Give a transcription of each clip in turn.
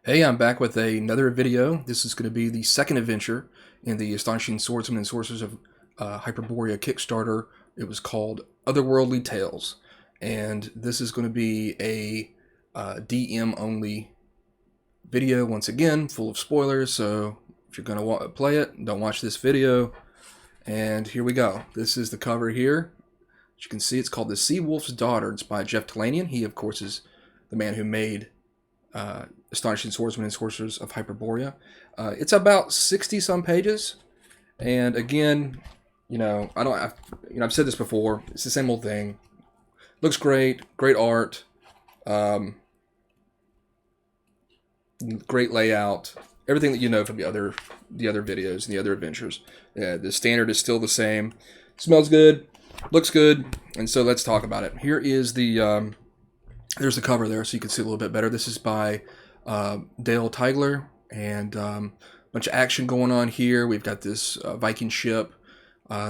Hey, I'm back with another video. This is going to be the second adventure in the Astonishing Swordsmen and Sorcerers of Hyperborea Kickstarter. It was called Otherworldly Tales. And this is going to be a DM only video, once again, full of spoilers. So if you're going to play it, don't watch this video. And here we go. This is the cover here. As you can see, it's called The Sea Wolf's Daughter. It's by Jeff Talanian. He, of course, is the man who made Astonishing Swordsmen and Sorcerers of Hyperborea. It's about 60-some pages, and again, I've said this before. It's the same old thing. Looks great, great art, great layout, everything that you know from the other videos and the other adventures. Yeah, the standard is still the same. Smells good, looks good, and so let's talk about it. Here is the there's the cover there, so you can see a little bit better. This is by Dale Tigler, and a bunch of action going on here. We've got this Viking ship.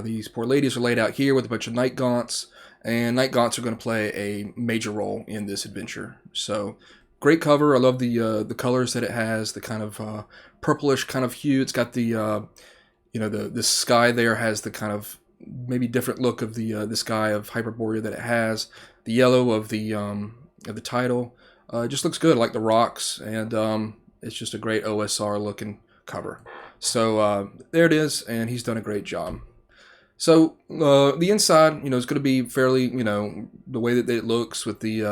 These poor ladies are laid out here with a bunch of night gaunts, and night gaunts are going to play a major role in this adventure. So, great cover. I love the colors that it has. The kind of purplish kind of hue. It's got the the sky there has the kind of maybe different look of the sky of Hyperborea that it has. The yellow of the title. It just looks good. I like the rocks, and it's just a great OSR looking cover. So there it is, and he's done a great job. So the inside, is going to be fairly, the way that it looks with the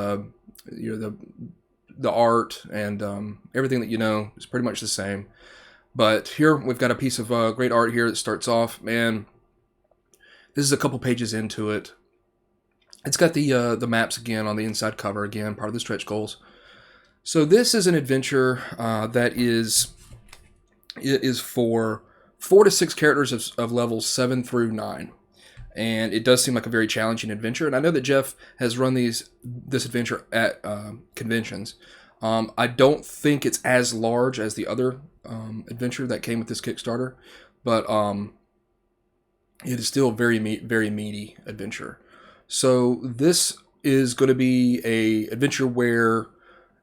art and everything that is pretty much the same. But here we've got a piece of great art here that starts off, and this is a couple pages into it. It's got the maps again on the inside cover, again, part of the stretch goals. So this is an adventure that is for 4 to 6 characters of levels 7 through 9. And it does seem like a very challenging adventure. And I know that Jeff has run this adventure at conventions. I don't think it's as large as the other adventure that came with this Kickstarter, but it is still a very meaty adventure. So this is going to be a adventure where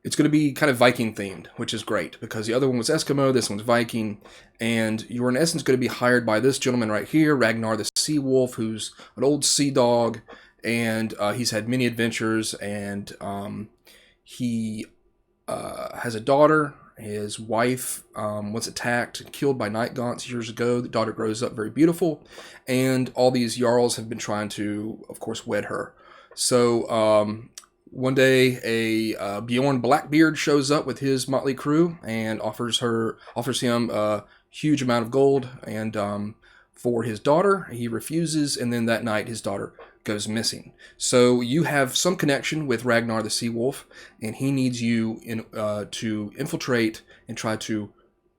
it's going to be kind of Viking themed, which is great because the other one was Eskimo, this one's Viking, and you're in essence going to be hired by this gentleman right here, Ragnar the Sea Wolf, who's an old sea dog, and he's had many adventures, and he has a daughter. His wife was attacked and killed by night gaunts years ago. The daughter grows up very beautiful, and all these Jarls have been trying to, of course, wed her. So one day, a Bjorn Blackbeard shows up with his motley crew and offers him a huge amount of gold and for his daughter. He refuses, and then that night his daughter goes missing. So you have some connection with Ragnar the Sea Wolf, and he needs you to infiltrate and try to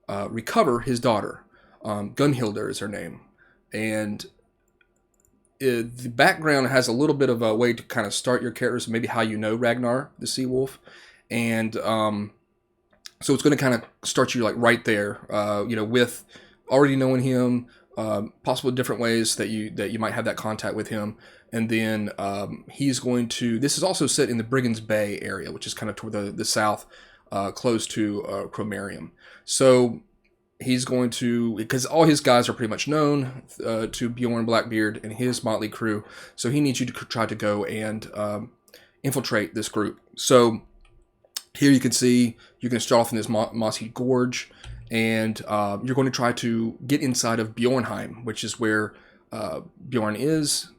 recover his daughter. Gunhilda is her name, and the background has a little bit of a way to kind of start your characters, maybe how you know Ragnar the Sea Wolf, and so it's going to kind of start you like right there, with already knowing him. Possible different ways that you might have that contact with him, and then he's going to. This is also set in the Brigands Bay area, which is kind of toward the south, close to Cromarium. So he's going to, because all his guys are pretty much known to Bjorn Blackbeard and his motley crew. So he needs you to try to go and infiltrate this group. So here you can see you're going to start off in this mossy gorge. And you're going to try to get inside of Bjornheim, which is where Bjorn is,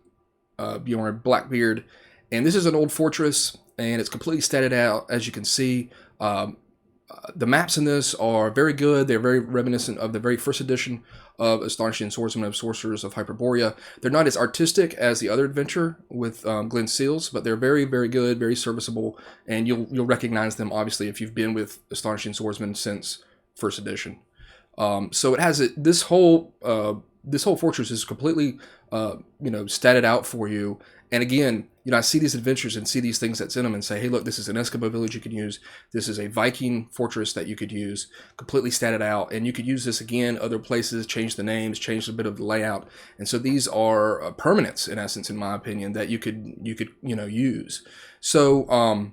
Bjorn Blackbeard. And this is an old fortress, and it's completely statted out, as you can see. The maps in this are very good. They're very reminiscent of the very first edition of Astonishing Swordsmen and Sorcerers of Hyperborea. They're not as artistic as the other adventure with Glenn Seals, but they're very, very good, very serviceable, and you'll recognize them, obviously, if you've been with Astonishing Swordsmen since first edition. So it has this whole fortress is completely statted out for you. And again, I see these adventures and see these things that's in them and say, hey, look, this is an Eskimo village you can use. This is a Viking fortress that you could use, completely statted out, and you could use this again other places, change the names, change a bit of the layout. And so these are permanents in essence, in my opinion, that you could use. So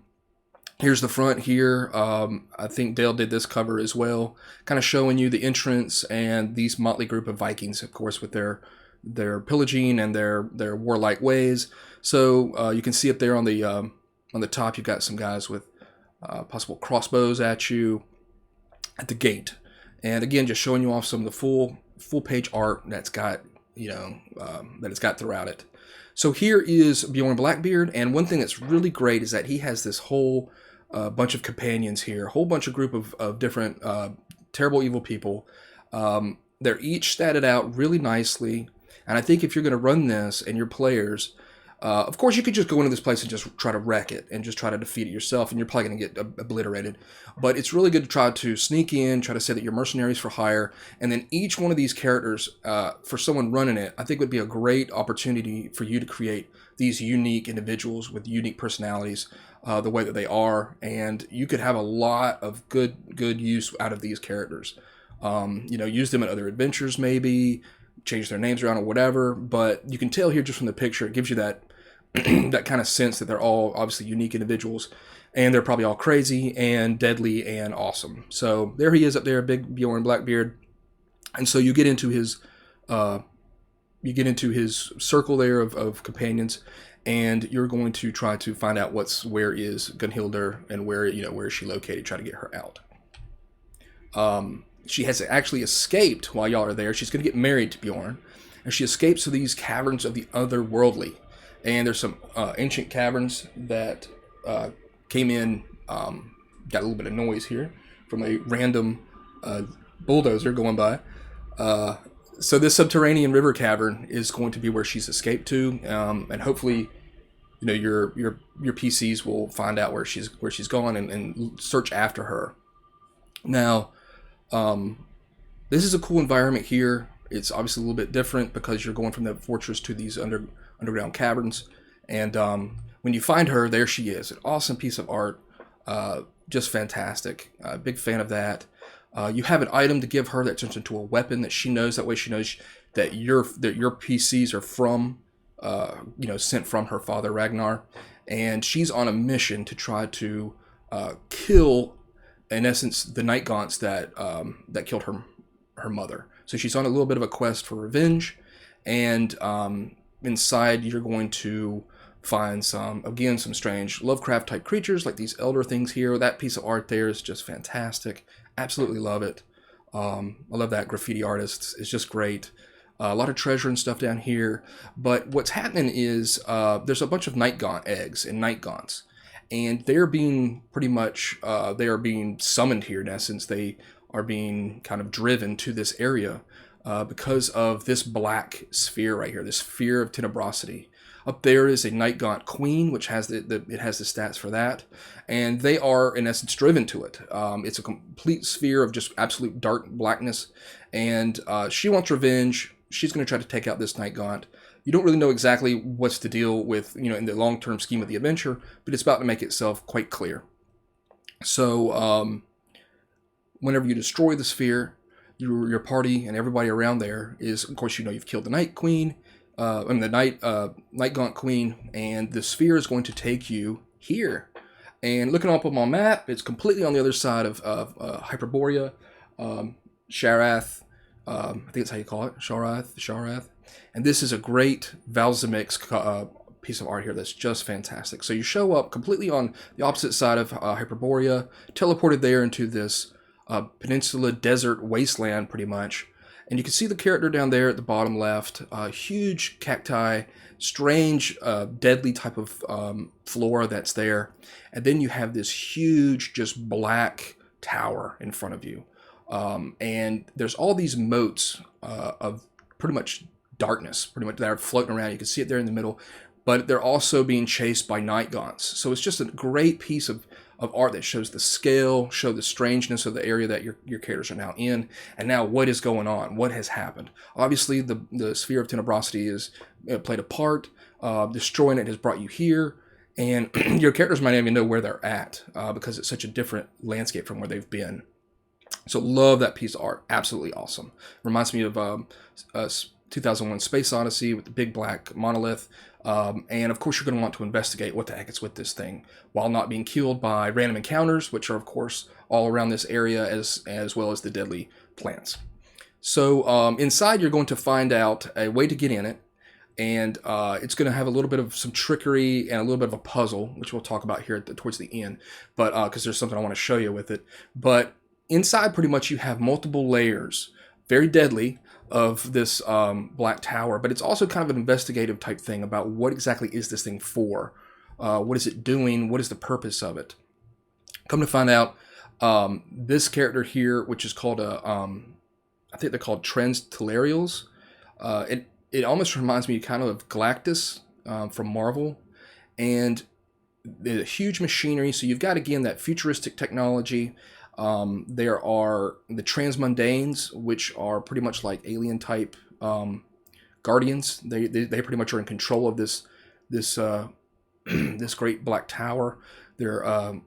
Here's the front here. I think Dale did this cover as well, kind of showing you the entrance and these motley group of Vikings, of course, with their pillaging and their warlike ways. So you can see up there on the top, you've got some guys with possible crossbows at you at the gate, and again, just showing you off some of the full page art that's got that it's got throughout it. So here is Bjorn Blackbeard, and one thing that's really great is that he has this whole bunch of companions here, a whole bunch of group of different terrible evil people. They're each statted out really nicely, and I think if you're going to run this and your players, of course you could just go into this place and just try to wreck it and just try to defeat it yourself, and you're probably going to get obliterated. But it's really good to try to sneak in, try to say that you're mercenaries for hire, and then each one of these characters, for someone running it, I think would be a great opportunity for you to create these unique individuals with unique personalities, the way that they are, and you could have a lot of good use out of these characters. Use them in other adventures, maybe change their names around or whatever. But you can tell here just from the picture, it gives you that that kind of sense that they're all obviously unique individuals, and they're probably all crazy and deadly and awesome. So there he is up there, big Bjorn Blackbeard, and so you get into his circle there of companions, and you're going to try to find out where is Gunhildr and where is she located. Try to get her out. She has actually escaped while y'all are there. She's going to get married to Bjorn, and she escapes to these caverns of the otherworldly. And there's some ancient caverns that came in. Got a little bit of noise here from a random bulldozer going by. So this subterranean river cavern is going to be where she's escaped to, and hopefully, your PCs will find out where she's gone and search after her. Now, this is a cool environment here. It's obviously a little bit different because you're going from the fortress to these underground caverns. And when you find her, there she is. An awesome piece of art. Just fantastic. Big fan of that. You have an item to give her that turns into a weapon that she knows. That way she knows that your PCs are from, sent from her father, Ragnar. And she's on a mission to try to kill, in essence, the Night Gaunts that killed her mother. So she's on a little bit of a quest for revenge, and inside you're going to find some strange Lovecraft type creatures like these elder things here. That piece of art there is just fantastic. Absolutely love it. I love that graffiti artist. It's just great. A lot of treasure and stuff down here. But what's happening is there's a bunch of Night Gaunt eggs and Night Gaunts. And they're being they are being summoned here in essence. They are being kind of driven to this area because of this black sphere right here, this sphere of tenebrosity. Up there is a Night Gaunt Queen, which has it has the stats for that, and they are in essence driven to it. It's a complete sphere of just absolute dark blackness, and she wants revenge. She's going to try to take out this Night Gaunt. You don't really know exactly what's the deal with, in the long-term scheme of the adventure, but it's about to make itself quite clear. So, whenever you destroy the sphere, your party and everybody around there is, of course, you've killed the Night Queen, the Night Gaunt Queen, and the sphere is going to take you here. And looking up on my map, it's completely on the other side of Hyperborea, Sharath. I think that's how you call it, Sharath. And this is a great Valzamix piece of art here that's just fantastic. So you show up completely on the opposite side of Hyperborea, teleported there into this peninsula desert wasteland pretty much. And you can see the character down there at the bottom left, huge cacti, strange deadly type of flora that's there. And then you have this huge just black tower in front of you. And there's all these moats of pretty much darkness, that are floating around. You can see it there in the middle, but they're also being chased by Night Gaunts. So it's just a great piece of art that shows the scale, show the strangeness of the area that your characters are now in, and now what is going on, what has happened. Obviously, the sphere of tenebrosity is played a part. Destroying it has brought you here, and your characters might not even know where they're at because it's such a different landscape from where they've been. So love that piece of art. Absolutely awesome. Reminds me of 2001 Space Odyssey with the big black monolith. And of course, you're going to want to investigate what the heck is with this thing while not being killed by random encounters, which are, of course, all around this area, as well as the deadly plants. So inside, you're going to find out a way to get in it. And it's going to have a little bit of some trickery and a little bit of a puzzle, which we'll talk about here towards the end, but because there's something I want to show you with it. But inside, pretty much, you have multiple layers, very deadly, of this black tower. But it's also kind of an investigative type thing about what exactly is this thing for? What is it doing? What is the purpose of it? Come to find out, this character here, which is called I think they're called Transtellarials. It almost reminds me kind of Galactus from Marvel, and the huge machinery. So you've got, again, that futuristic technology. There are the transmundanes, which are pretty much like alien type guardians. They pretty much are in control of this this great black tower. They're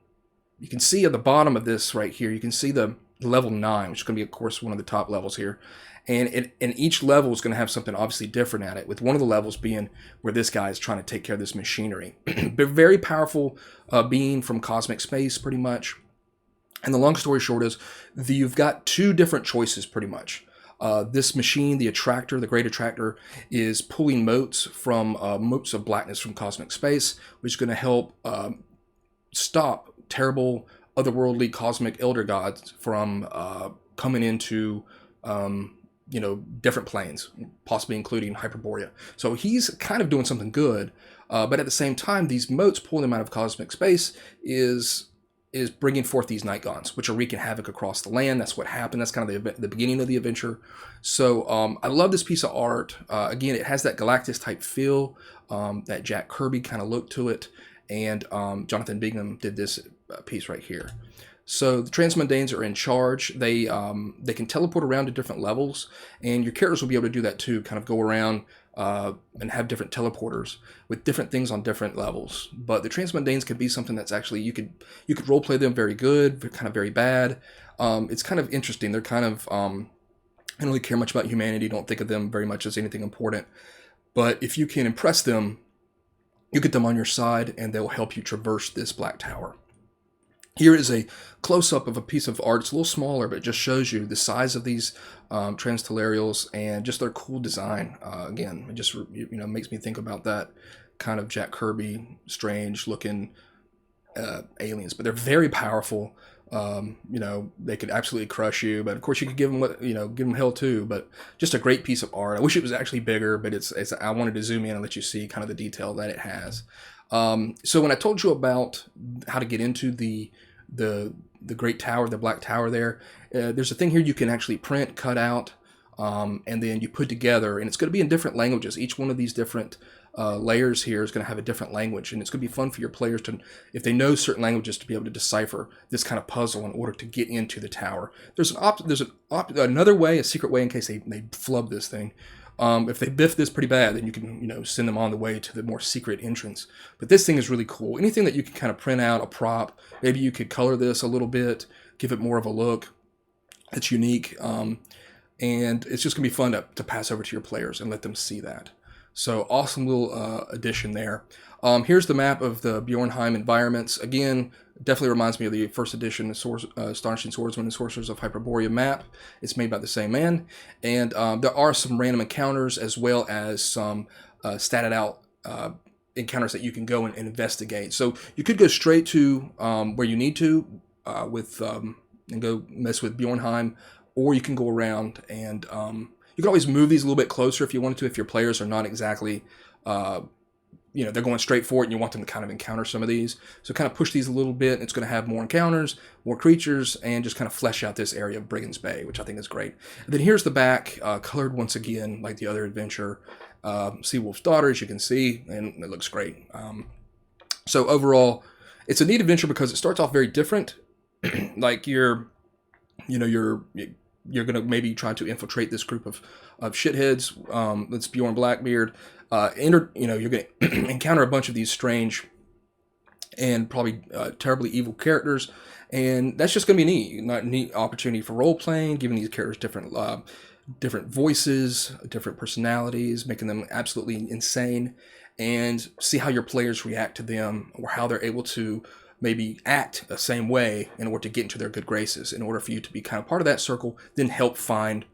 you can see at the bottom of this right here, you can see the level 9, which is going to be, of course, one of the top levels here. And each level is going to have something obviously different at it, with one of the levels being where this guy is trying to take care of this machinery. They're very powerful being from cosmic space, pretty much. And the long story short is, you've got two different choices, pretty much. This machine, the Attractor, the Great Attractor, is pulling motes of blackness from cosmic space, which is going to help stop terrible otherworldly cosmic elder gods from coming into different planes, possibly including Hyperborea. So he's kind of doing something good, but at the same time, these motes pulling them out of cosmic space is bringing forth these night gaunts, which are wreaking havoc across the land. That's what happened. That's kind of the beginning of the adventure. So I love this piece of art. Again, it has that Galactus type feel, that Jack Kirby kind of look to it, and Jonathan Bingham did this piece right here. So the Transmundanes are in charge. They can teleport around to different levels, and your characters will be able to do that too, kind of go around and have different teleporters with different things on different levels. But the Transmundanes can be something that's actually, you could roleplay them very good, kind of very bad. It's kind of interesting. They're kind of, I don't really care much about humanity, don't think of them very much as anything important. But if you can impress them, you get them on your side, and they'll help you traverse this black tower. Here is a close-up of a piece of art. It's a little smaller, but it just shows you the size of these Transtellarials and just their cool design. Again, it just makes me think about that kind of Jack Kirby, strange-looking aliens. But they're very powerful. They could absolutely crush you. But of course, you could give them hell too. But just a great piece of art. I wish it was actually bigger, but I wanted to zoom in and let you see kind of the detail that it has. So when I told you about how to get into the Great Tower, the Black Tower there's a thing here you can actually print, cut out, and then you put together, and it's going to be in different languages. Each one of these different layers here is going to have a different language, and it's going to be fun for your players to, if they know certain languages, to be able to decipher this kind of puzzle in order to get into the tower. There's another way, a secret way, in case they flub this thing. If they biff this pretty bad, then you can, send them on the way to the more secret entrance. But this thing is really cool. Anything that you can kind of print out, a prop, maybe you could color this a little bit, give it more of a look that's unique. And it's just going to be fun to pass over to your players and let them see that. So awesome little addition there. Here's the map of the Bjornheim environments. Again, definitely reminds me of the first edition of Astonishing Swordsmen and Sorcerers of Hyperborea map. It's made by the same man. And there are some random encounters as well as some statted out encounters that you can go and investigate. So you could go straight to where you need to and go mess with Bjornheim, or you can go around and you can always move these a little bit closer if you wanted to, if your players are not exactly they're going straight for it and you want them to kind of encounter some of these. So kind of push these a little bit, and it's going to have more encounters, more creatures, and just kind of flesh out this area of Brigand's Bay, which I think is great. And then here's the back, colored once again like the other adventure. Seawolf's Daughter, as you can see, and it looks great. So overall, it's a neat adventure because it starts off very different. Like you're going to maybe try to infiltrate this group of shitheads. That's Bjorn Blackbeard. You're going to encounter a bunch of these strange and probably terribly evil characters, and that's just going to be neat. Not neat opportunity for role playing, giving these characters different voices, different personalities, making them absolutely insane, and see how your players react to them, or how they're able to maybe act the same way in order to get into their good graces, in order for you to be kind of part of that circle, then help find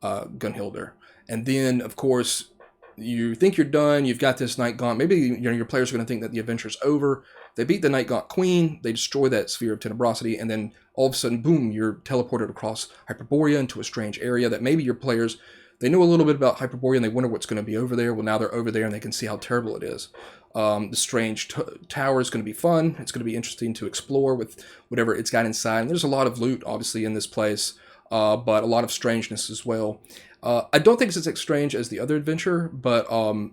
Gunhilder. And then, of course, you think you're done, you've got this Night Gaunt. Maybe your players are going to think that the adventure's over. They beat the Night Gaunt Queen, they destroy that sphere of tenebrosity, and then all of a sudden, boom, you're teleported across Hyperborea into a strange area that maybe your players, they know a little bit about Hyperborea and they wonder what's going to be over there. Well, now they're over there and they can see how terrible it is. The strange tower is going to be fun. It's going to be interesting to explore with whatever it's got inside. And there's a lot of loot, obviously, in this place, but a lot of strangeness as well. I don't think it's as strange as the other adventure, but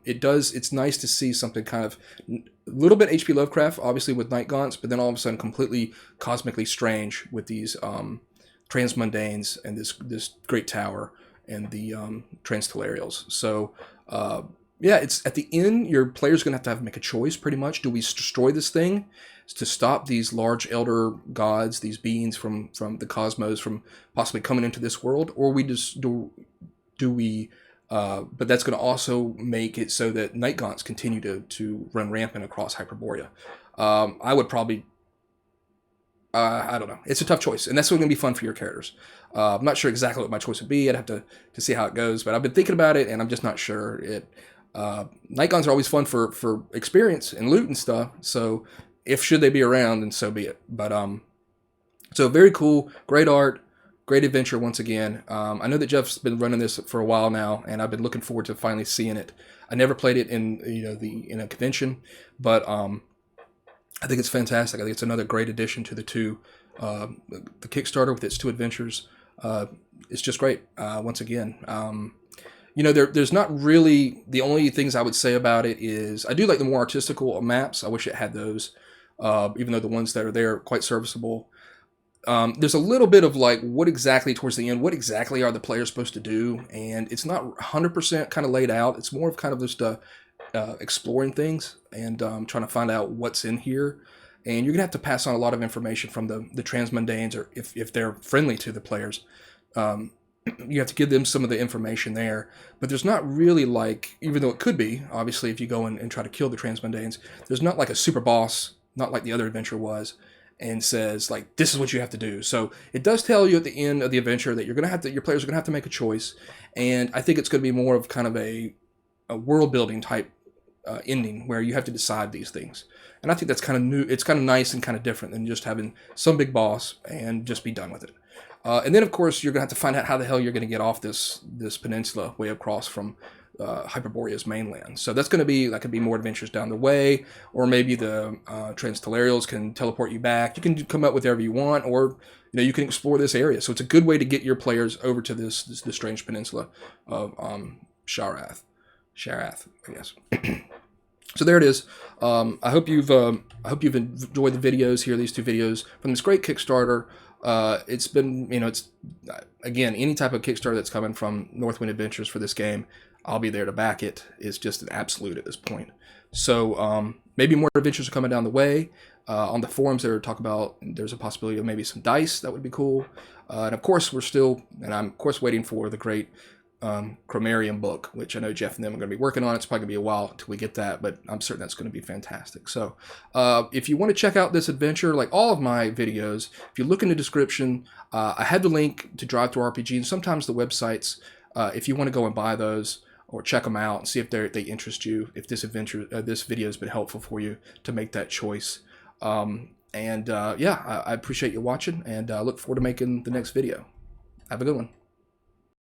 it's nice to see something kind of a little bit H.P. Lovecraft, obviously with Night Gaunts, but then all of a sudden completely cosmically strange with these transmundanes and this great tower and the transtellarials. So yeah, it's at the end, your player's going to have to make a choice pretty much. Do we destroy this thing to stop these large elder gods, these beings from the cosmos, from possibly coming into this world, or we just do we but that's going to also make it so that Night Gaunts continue to run rampant across Hyperborea. I would probably I don't know. It's a tough choice, and that's going to be fun for your characters. I'm not sure exactly what my choice would be. I'd have to see how it goes, but I've been thinking about it, and I'm just not sure. Night Gaunts are always fun for experience and loot and stuff, so should they be around, then so be it. But so very cool, great art, great adventure once again. I know that Jeff's been running this for a while now, and I've been looking forward to finally seeing it. I never played it in in a convention, but I think it's fantastic. I think it's another great addition to the Kickstarter with its 2 adventures. It's just great. Once again, there's not really, the only things I would say about it is I do like the more artistical maps. I wish it had those, even though the ones that are there are quite serviceable. There's a little bit of like, what exactly towards the end, what exactly are the players supposed to do? And it's not 100% kind of laid out. It's more of kind of just exploring things and trying to find out what's in here. And you're going to have to pass on a lot of information from the transmundanes, or if they're friendly to the players. You have to give them some of the information there. But there's not really like, even though it could be, obviously, if you go in and try to kill the transmundanes, there's not like a super boss, not like the other adventure was, and says like, this is what you have to do. So it does tell you at the end of the adventure that your players are going to have to make a choice. And I think it's going to be more of kind of a world building type ending where you have to decide these things. And I think that's kind of new. It's kind of nice and kind of different than just having some big boss and just be done with it. And then, of course, you're going to have to find out how the hell you're going to get off this peninsula way across from Hyperborea's mainland. So that could be more adventures down the way, or maybe the Transtellarials can teleport you back. You can come up with whatever you want, or you can explore this area. So it's a good way to get your players over to this strange peninsula of Sharath, I guess. So there it is. I hope you've enjoyed the videos here. These 2 videos from this great Kickstarter. It's been, it's again, any type of Kickstarter that's coming from Northwind Adventures for this game, I'll be there to back it. It's just an absolute at this point. So maybe more adventures are coming down the way. On the forums, they talk about there's a possibility of maybe some dice. That would be cool. And of course, I'm of course waiting for the great Chromarium book, which I know Jeff and them are going to be working on. It's probably going to be a while until we get that, but I'm certain that's going to be fantastic. So if you want to check out this adventure, like all of my videos, if you look in the description, I have the link to Drive to RPG and sometimes the websites, if you want to go and buy those or check them out and see if they interest you, if this video has been helpful for you to make that choice. Yeah, I appreciate you watching, and I look forward to making the next video. Have a good one.